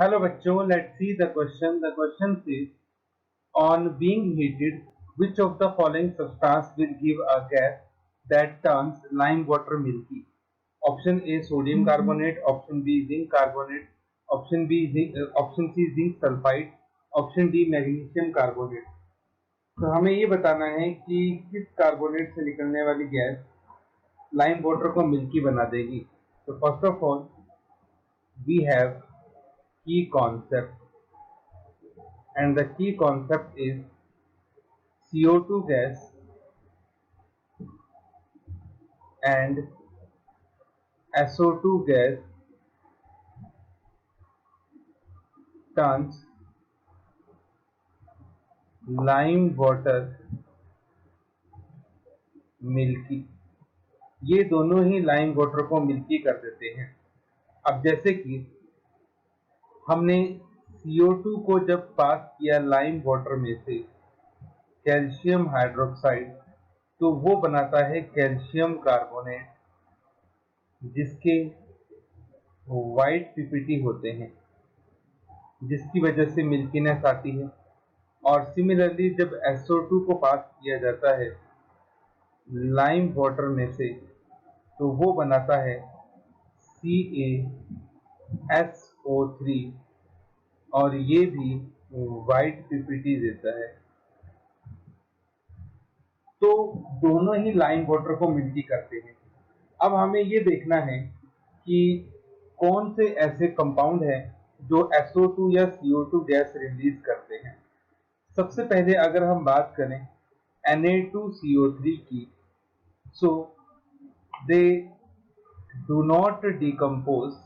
Hello बच्चों, let's see the question. The question is on being heated, which of the following substance will give a gas that turns lime water milky? Option A sodium carbonate, option B zinc carbonate, option C zinc sulfide, option D magnesium carbonate. तो हमें ये बताना है कि किस carbonate से निकलने वाली गैस लाइम वाटर को मिल्की बना देगी. तो first of all we have key concept, and the key concept is CO2 gas and SO2 gas turns lime water milky. ये दोनों ही लाइम वाटर को मिल्की कर देते हैं. अब जैसे कि हमने CO2 को जब पास किया लाइम वाटर में से कैल्शियम हाइड्रोक्साइड, तो वो बनाता है कैल्शियम कार्बोनेट, जिसके वाइट पीपीटी होते हैं, जिसकी वजह से मिल्कीनेस आती है. और सिमिलरली जब SO2 को पास किया जाता है लाइम वाटर में से, तो वो बनाता है CaSO3 और ये भी वाइट पीपीटी देता है. तो दोनों ही लाइम वाटर को मिल्की करते हैं. अब हमें ये देखना है कि कौन से ऐसे कंपाउंड हैं जो SO2 या CO2 गैस रिलीज करते हैं. सबसे पहले अगर हम बात करें Na2CO3 की, so they do not decompose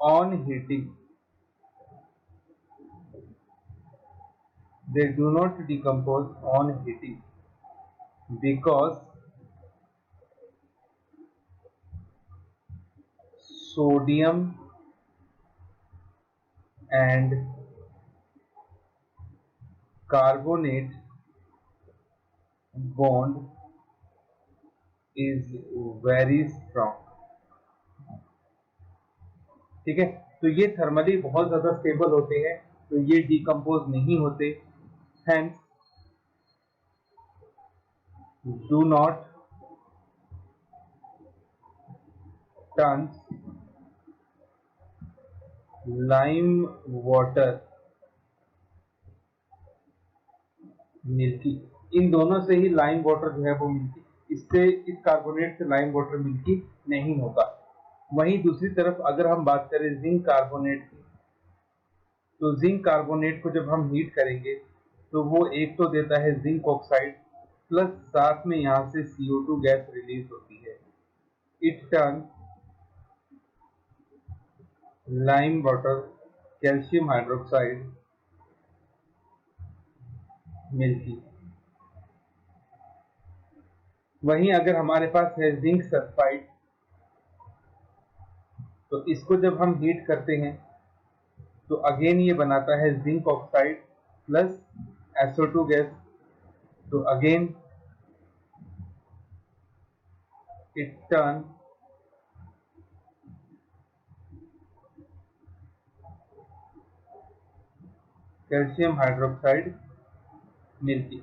on heating. They do not decompose on heating because sodium and carbonate bond is very strong. ठीक है, तो ये थर्मली बहुत ज्यादा स्टेबल होते हैं, तो ये डिकम्पोज नहीं होते. Hence do not turn lime water milky. इन दोनों से ही लाइम वाटर जो है वो मिल्की, इससे इस कार्बोनेट से लाइम वाटर मिल्की नहीं होगा. वहीं दूसरी तरफ अगर हम बात करें जिंक कार्बोनेट की, तो जिंक कार्बोनेट को जब हम हीट करेंगे तो वो एक तो देता है जिंक ऑक्साइड, प्लस साथ में यहाँ से CO2 गैस रिलीज होती है. It turn lime water calcium hydroxide milky. वहीं अगर हमारे पास है जिंक सल्फाइड, तो इसको जब हम हीट करते हैं तो अगेन ये बनाता है zinc oxide plus SO2 gas. तो again it turn calcium hydroxide milky.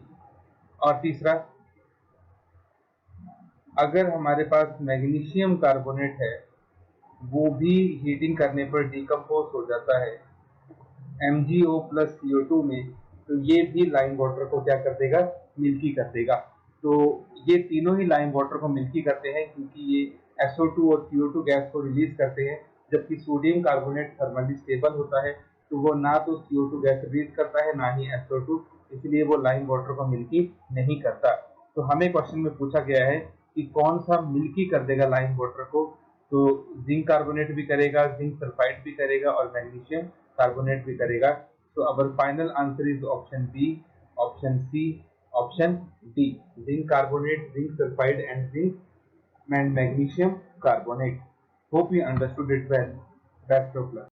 और तीसरा, अगर हमारे पास मैग्नीशियम कार्बोनेट है, वो भी हीटिंग करने पर डिकम्पोज हो जाता है MgO प्लस CO2 में, तो ये भी लाइम वाटर को क्या कर देगा, मिल्की कर देगा. तो ये तीनों ही लाइम वाटर को मिल्की करते हैं क्योंकि ये SO2 और CO2 गैस को रिलीज करते हैं. जबकि सोडियम कार्बोनेट थर्मली स्टेबल होता है, तो वो ना तो CO2 गैस रिलीज करता है ना ही SO2, इसलिए वो लाइम वाटर को मिल्की नहीं करता. तो हमें क्वेश्चन में पूछा गया है कि कौन सा मिल्की कर देगा लाइम वाटर को. तो जिंक कार्बोनेट भी करेगा, जिंक सल्फाइड भी करेगा और मैग्नीशियम कार्बोनेट भी करेगा. तो our final answer is option B, option C, option D. Zinc carbonate, zinc sulphide and zinc and magnesium carbonate. Hope you understood it well. Best of luck.